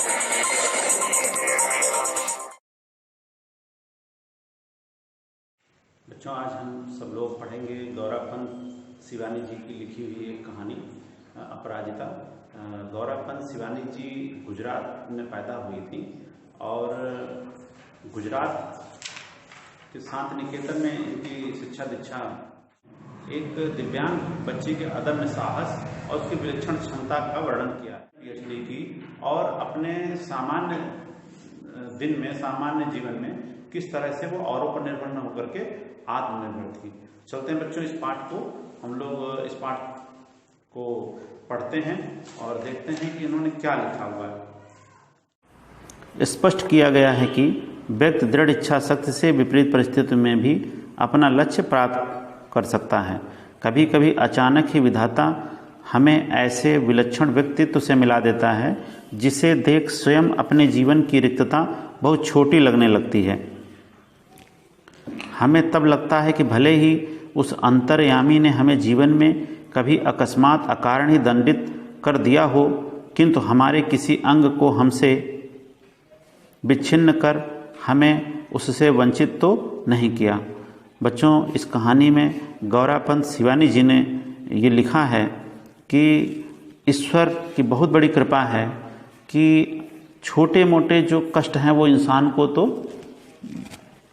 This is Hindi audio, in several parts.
बच्चों, आज हम सब लोग पढ़ेंगे गौरापंत शिवानी जी की लिखी हुई एक कहानी अपराजिता। गौरापंत शिवानी जी गुजरात में पैदा हुई थी और गुजरात के शांत निकेतन में इनकी शिक्षा दीक्षा। एक दिव्यांग बच्ची के अदम्य साहस और उसकी विलक्षण क्षमता का वर्णन किया। पीएचडी की और अपने सामान्य दिन में, सामान्य जीवन में किस तरह से वो औरों पर निर्भर न होकर के आत्मनिर्भर थी। चलते हैं बच्चों, इस पाठ को हम लोग इस पाठ को पढ़ते हैं और देखते हैं कि इन्होंने क्या लिखा हुआ है। स्पष्ट किया गया है कि व्यक्ति दृढ़ इच्छा शक्ति से विपरीत परिस्थितियों में भी अपना लक्ष्य प्राप्त कर सकता है। कभी कभी अचानक ही विधाता हमें ऐसे विलक्षण व्यक्तित्व से मिला देता है जिसे देख स्वयं अपने जीवन की रिक्तता बहुत छोटी लगने लगती है। हमें तब लगता है कि भले ही उस अंतर्यामी ने हमें जीवन में कभी अकस्मात अकारण ही दंडित कर दिया हो, किंतु हमारे किसी अंग को हमसे विच्छिन्न कर हमें उससे वंचित तो नहीं किया। बच्चों, इस कहानी में गौरापंत शिवानी जी ने ये लिखा है कि ईश्वर की बहुत बड़ी कृपा है कि छोटे मोटे जो कष्ट हैं वो इंसान को तो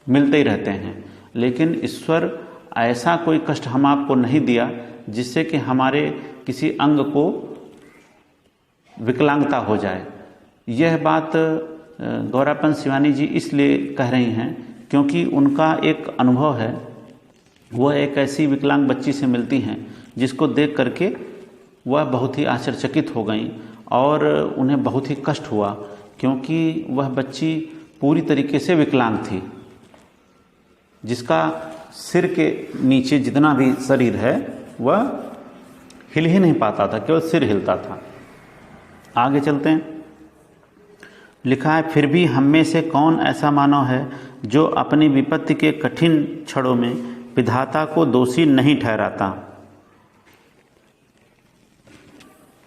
मिलते ही रहते हैं, लेकिन ईश्वर ऐसा कोई कष्ट हम आपको नहीं दिया जिससे कि हमारे किसी अंग को विकलांगता हो जाए। यह बात गौरापंत शिवानी जी इसलिए कह रही हैं क्योंकि उनका एक अनुभव है। वह एक ऐसी विकलांग बच्ची से मिलती हैं जिसको देख करके वह बहुत ही आश्चर्यचकित हो गईं और उन्हें बहुत ही कष्ट हुआ क्योंकि वह बच्ची पूरी तरीके से विकलांग थी। जिसका सिर के नीचे जितना भी शरीर है वह हिल ही नहीं पाता था, केवल सिर हिलता था। आगे चलते हैं। लिखा है, फिर भी हम में से कौन ऐसा मानव है जो अपनी विपत्ति के कठिन क्षणों में विधाता को दोषी नहीं ठहराता।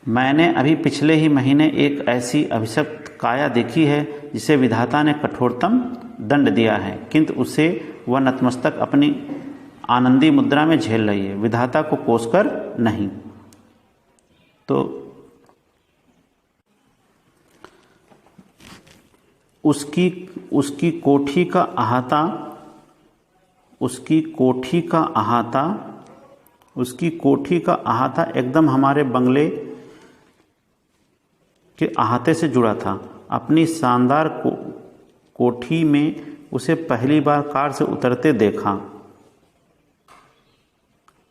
मैंने अभी पिछले ही महीने एक ऐसी अभिशप्त काया देखी है जिसे विधाता ने कठोरतम दंड दिया है, किंतु उसे वह नतमस्तक अपनी आनंदी मुद्रा में झेल रही है, विधाता को कोसकर नहीं। तो उसकी कोठी का अहाता एकदम हमारे बंगले के अहाते से जुड़ा था। अपनी शानदार कोठी में उसे पहली बार कार से उतरते देखा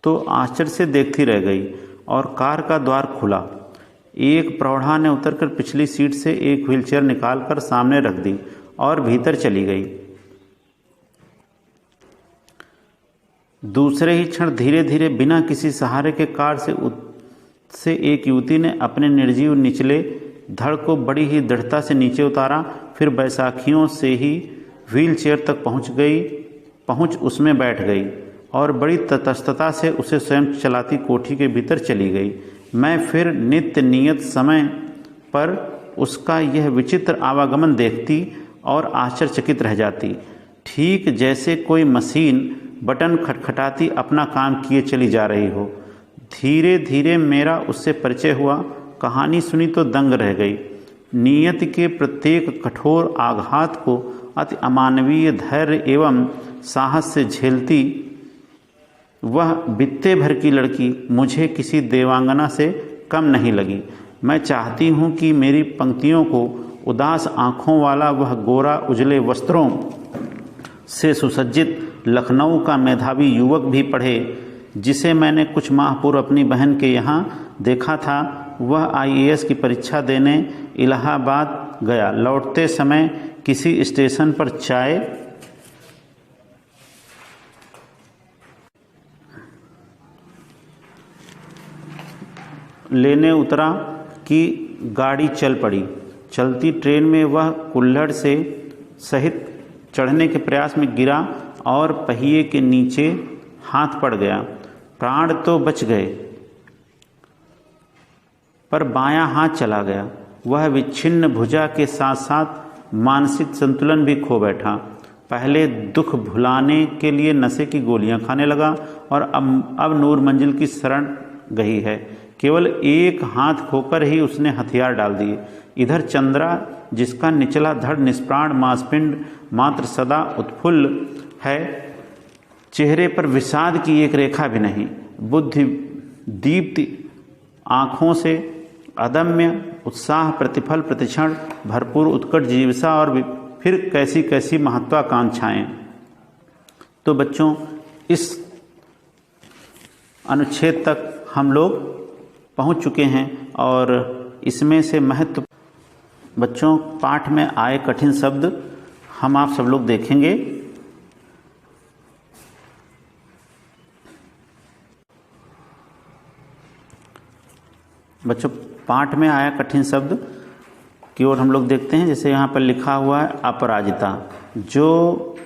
तो आश्चर्य से देखती रह गई और कार का द्वार खुला। एक प्रौढ़ा ने उतरकर पिछली सीट से एक व्हीलचेयर निकालकर सामने रख दी और भीतर चली गई। दूसरे ही क्षण धीरे धीरे बिना किसी सहारे के कार से एक युवती ने अपने निर्जीव निचले धड़ को बड़ी ही दृढ़ता से नीचे उतारा, फिर बैसाखियों से ही व्हीलचेयर तक पहुंच उसमें बैठ गई और बड़ी तटस्थता से उसे स्वयं चलाती कोठी के भीतर चली गई। मैं फिर नित्य नियत समय पर उसका यह विचित्र आवागमन देखती और आश्चर्यचकित रह जाती, ठीक जैसे कोई मशीन बटन खटखटाती अपना काम किए चली जा रही हो। धीरे धीरे मेरा उससे परिचय हुआ। कहानी सुनी तो दंग रह गई। नियति के प्रत्येक कठोर आघात को अति अमानवीय धैर्य एवं साहस से झेलती वह बित्ते भर की लड़की मुझे किसी देवांगना से कम नहीं लगी। मैं चाहती हूँ कि मेरी पंक्तियों को उदास आँखों वाला वह गोरा उजले वस्त्रों से सुसज्जित लखनऊ का मेधावी युवक भी पढ़े जिसे मैंने कुछ माह पूर्व अपनी बहन के यहाँ देखा था। वह आईएएस की परीक्षा देने इलाहाबाद गया। लौटते समय किसी स्टेशन पर चाय लेने उतरा कि गाड़ी चल पड़ी। चलती ट्रेन में वह कुल्हड़ से सहित चढ़ने के प्रयास में गिरा और पहिए के नीचे हाथ पड़ गया। प्राण तो बच गए पर बायां हाथ चला गया। वह विच्छिन्न भुजा के साथ साथ मानसिक संतुलन भी खो बैठा। पहले दुख भुलाने के लिए नशे की गोलियां खाने लगा और अब नूर मंजिल की शरण गई है। केवल एक हाथ खोकर ही उसने हथियार डाल दिए। इधर चंद्रा, जिसका निचला धड़ निष्प्राण मांसपिंड मात्र सदा उत्फुल्ल है, चेहरे पर विषाद की एक रेखा भी नहीं, बुद्धि दीप्ति आँखों से अदम्य उत्साह, प्रतिफल प्रतिक्षण भरपूर उत्कट जिज्ञासा और फिर कैसी कैसी महत्वाकांक्षाएं। तो बच्चों, इस अनुच्छेद तक हम लोग पहुंच चुके हैं और इसमें से महत्व बच्चों पाठ में आए कठिन शब्द हम आप सब लोग देखेंगे। बच्चों पाठ में आया कठिन शब्द की ओर हम लोग देखते हैं। जैसे यहाँ पर लिखा हुआ है अपराजिता, जो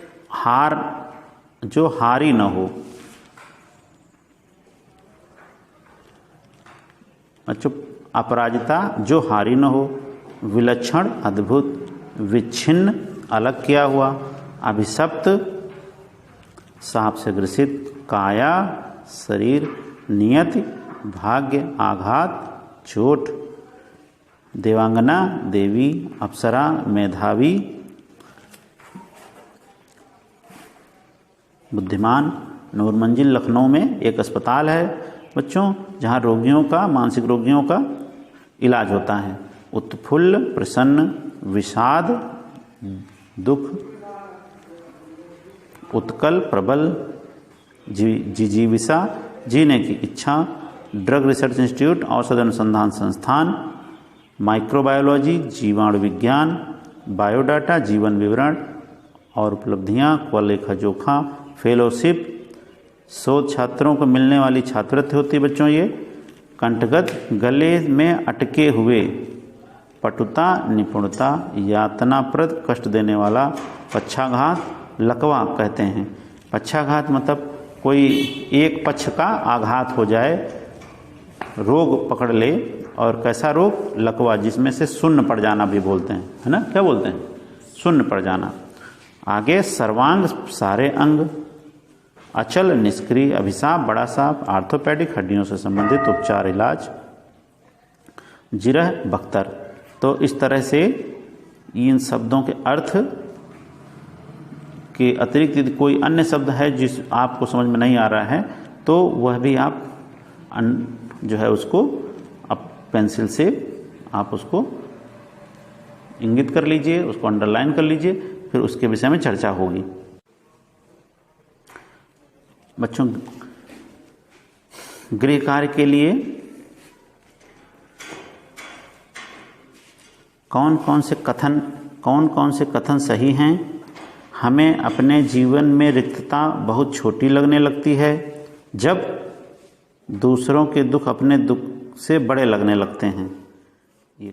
हारी न हो। बच्चों अपराजिता जो हारी न हो, विलक्षण अद्भुत, विच्छिन्न अलग किया हुआ, अभिशप्त सांप से ग्रसित, काया शरीर, नियति भाग्य, आघात चोट, देवांगना देवी, अप्सरा मेधावी, बुद्धिमान। नूर मंजिल लखनऊ में एक अस्पताल है बच्चों, जहाँ रोगियों का, मानसिक रोगियों का इलाज होता है। उत्फुल्ल प्रसन्न, विषाद दुख, उत्कल प्रबल, जिजीविषा जीने की इच्छा, ड्रग रिसर्च इंस्टीट्यूट औषध अनुसंधान संस्थान, माइक्रोबायोलॉजी जीवाणु विज्ञान, बायोडाटा जीवन विवरण और उपलब्धियां, व लेखा जोखा, फेलोशिप, शोध छात्रों को मिलने वाली छात्रवृत्ति होती है बच्चों। ये कंठगत गले में अटके हुए, पटुता निपुणता, यातनाप्रद कष्ट देने वाला, पक्षाघात लकवा कहते हैं। पक्षाघात मतलब कोई एक पक्ष का आघात हो जाए, रोग पकड़ ले, और कैसा रोग, लकवा, जिसमें से शून्य पड़ जाना भी बोलते हैं, है ना, क्या बोलते हैं, शून्य पड़ जाना। आगे सर्वांग सारे अंग, अचल निष्क्रिय, अभिशाप बड़ा सांप, आर्थोपेडिक हड्डियों से संबंधित उपचार इलाज, जिरह बख्तर। तो इस तरह से इन शब्दों के अर्थ के अतिरिक्त यदि कोई अन्य शब्द है जिस आपको समझ में नहीं आ रहा है तो वह भी आप जो है उसको अब पेंसिल से आप उसको इंगित कर लीजिए, उसको अंडरलाइन कर लीजिए, फिर उसके विषय में चर्चा होगी। बच्चों गृह कार्य के लिए कौन कौन से कथन सही हैं। हमें अपने जीवन में रिक्तता बहुत छोटी लगने लगती है जब दूसरों के दुख अपने दुख से बड़े लगने लगते हैं। ये